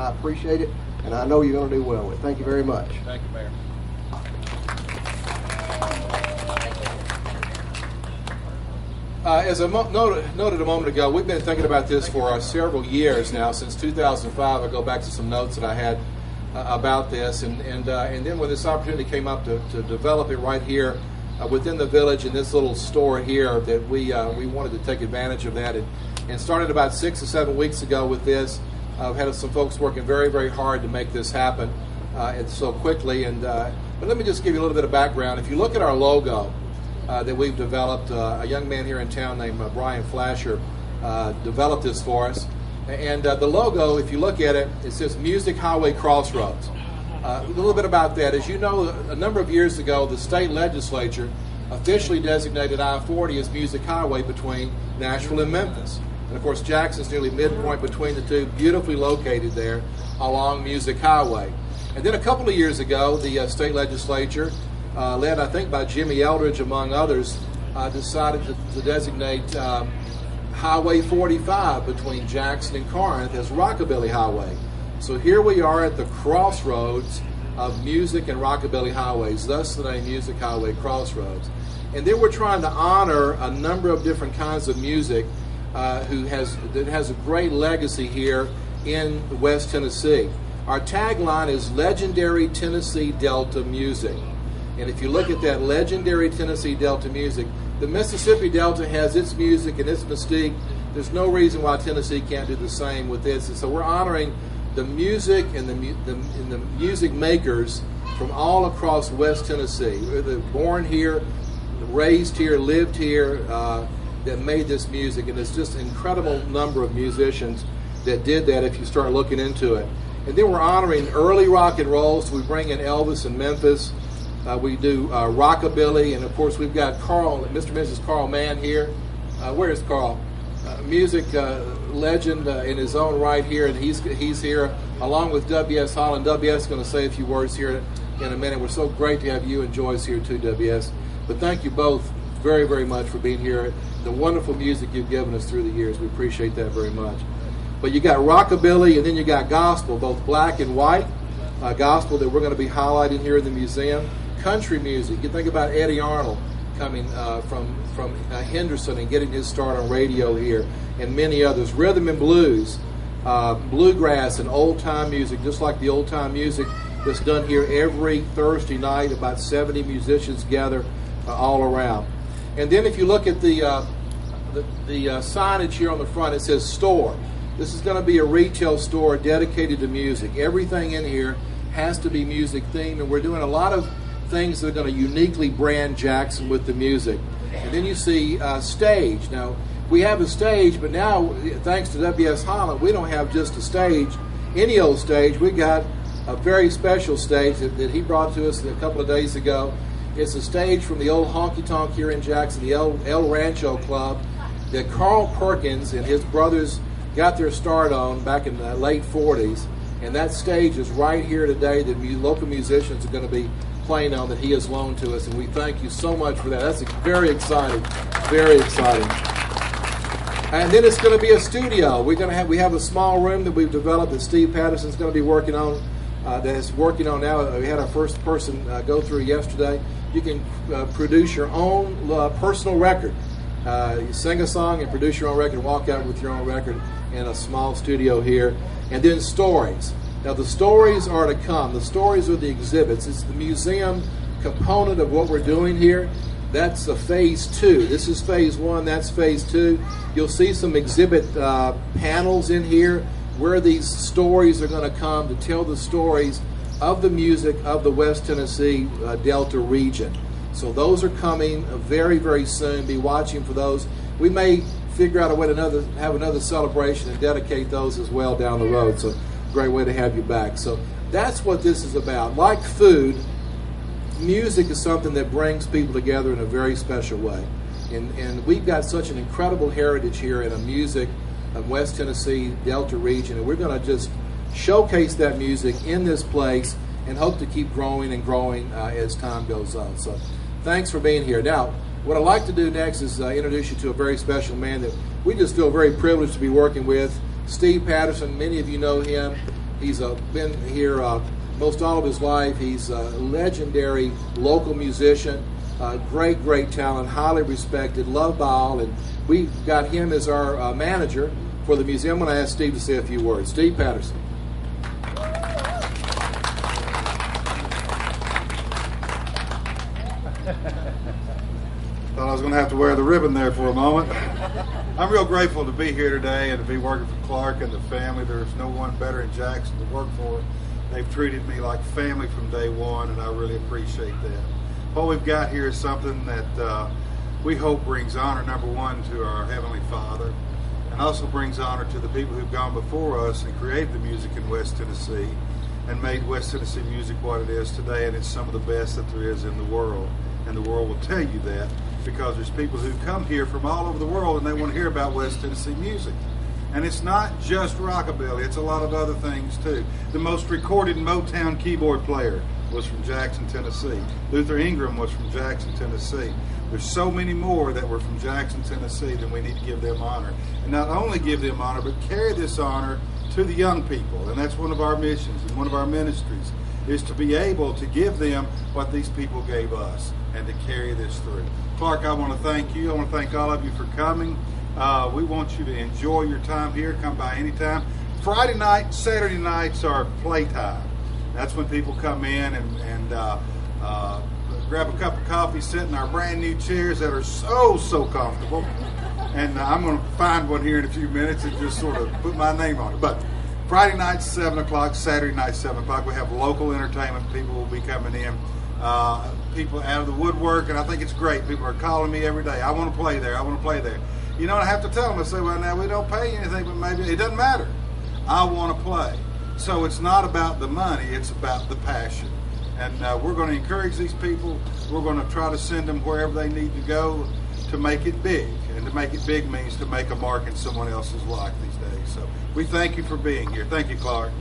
I appreciate it, and I know you're going to do well with it. Thank you very much. Thank you, Mayor. As I noted a moment ago, we've been thinking about this for several years now. Since 2005, I go back to some notes that I had about this, and then when this opportunity came up to develop it right here within the village in this little store here, that we wanted to take advantage of that, and started about 6 or 7 weeks ago with this. I've had some folks working very, very hard to make this happen and so quickly. But let me just give you a little bit of background. If you look at our logo that we've developed, a young man here in town named Brian Flasher developed this for us. And the logo, if you look at it, it says Music Highway Crossroads. A little bit about that. As you know, a number of years ago, the state legislature officially designated I-40 as Music Highway between Nashville and Memphis. And of course, Jackson's nearly midpoint between the two, beautifully located there along Music Highway. And then a couple of years ago, the state legislature, led I think by Jimmy Eldridge among others, decided to designate Highway 45 between Jackson and Corinth as Rockabilly Highway. So here we are at the crossroads of music and rockabilly highways, thus the name Music Highway Crossroads. And then we're trying to honor a number of different kinds of music that has a great legacy here in West Tennessee. Our tagline is Legendary Tennessee Delta Music. And if you look at that legendary Tennessee Delta music, the Mississippi Delta has its music and its mystique. There's no reason why Tennessee can't do the same with this. And so we're honoring the music and the music makers from all across West Tennessee. They're born here, raised here, lived here, that made this music. And it's just an incredible number of musicians that did that if you start looking into it. And then we're honoring early rock and roll, so we bring in Elvis and Memphis. We do rockabilly, and of course we've got Carl, Mr. and Mrs. Carl Mann here. Where is Carl? Music legend in his own right here, and he's here along with W.S. Holland. W.S. is going to say a few words here in a minute. We're so great to have you and Joyce here too, W.S. But thank you both very, very much for being here. The wonderful music you've given us through the years. We appreciate that very much. But you got rockabilly, and then you got gospel, both black and white. Gospel that we're going to be highlighting here in the museum. Country music. You think about Eddie Arnold coming from Henderson and getting his start on radio here, and many others. Rhythm and blues, bluegrass and old-time music, just like the old-time music that's done here every Thursday night. About 70 musicians gather all around. And then if you look at the signage here on the front, it says store. This is going to be a retail store dedicated to music. Everything in here has to be music themed, and we're doing a lot of things that are going to uniquely brand Jackson with the music. And then you see stage. Now, we have a stage, but now, thanks to W.S. Holland, we don't have just a stage, any old stage. We got a very special stage that he brought to us a couple of days ago. It's a stage from the old honky tonk here in Jackson, the El Rancho Club, that Carl Perkins and his brothers got their start on back in the late 40s. And that stage is right here today that local musicians are going to be playing on, that he has loaned to us, and we thank you so much for that. That's very exciting, very exciting. And then it's going to be a studio. We have a small room that we've developed that Steve Patterson's going to be working on. That is working on now. We had our first person go through yesterday. You can produce your own personal record. You sing a song and produce your own record, walk out with your own record in a small studio here. And then stories. Now the stories are to come. The stories are the exhibits. It's the museum component of what we're doing here. That's phase 2. This is phase 1, that's phase 2. You'll see some exhibit panels in here where these stories are going to come to tell the stories of the music of the West Tennessee Delta region. So those are coming very, very soon. Be watching for those. We may figure out a way to have another celebration and dedicate those as well down the road. So great way to have you back. So that's what this is about. Like food, music is something that brings people together in a very special way. And we've got such an incredible heritage here in a music of West Tennessee Delta region, and we're going to just showcase that music in this place and hope to keep growing and growing as time goes on. So thanks for being here. Now, what I'd like to do next is introduce you to a very special man that we just feel very privileged to be working with. Steve Patterson, many of you know him. He's been here most all of his life. He's a legendary local musician, great talent, highly respected, loved by all, and we've got him as our manager for the museum. I'm going to ask Steve to say a few words. Steve Patterson. Thought I was going to have to wear the ribbon there for a moment. I'm real grateful to be here today and to be working for Clark and the family. There's no one better in Jackson to work for. They've treated me like family from day one, and I really appreciate that. What we've got here is something that we hope brings honor, number one, to our Heavenly Father, and also brings honor to the people who've gone before us and created the music in West Tennessee and made West Tennessee music what it is today, and it's some of the best that there is in the world. And the world will tell you that, because there's people who come here from all over the world and they want to hear about West Tennessee music. And it's not just rockabilly, it's a lot of other things too. The most recorded Motown keyboard player was from Jackson, Tennessee. Luther Ingram was from Jackson, Tennessee. There's so many more that were from Jackson, Tennessee, that we need to give them honor. And not only give them honor, but carry this honor to the young people. And that's one of our missions and one of our ministries, is to be able to give them what these people gave us and to carry this through. Clark, I want to thank you. I want to thank all of you for coming. We want you to enjoy your time here. Come by anytime. Friday night, Saturday nights are playtime. That's when people come in and grab a cup of coffee, sit in our brand new chairs that are so comfortable. And I'm going to find one here in a few minutes and just sort of put my name on it. But Friday night, 7 o'clock, Saturday night, 7 o'clock. We have local entertainment. People will be coming in. People out of the woodwork, and I think it's great. People are calling me every day. I want to play there. I want to play there. You know, I have to tell them, I say, well, now we don't pay you anything, but maybe it doesn't matter. I want to play. So it's not about the money, it's about the passion. And we're going to encourage these people. We're going to try to send them wherever they need to go to make it big. And to make it big means to make a mark in someone else's life these days. So we thank you for being here. Thank you, Clark.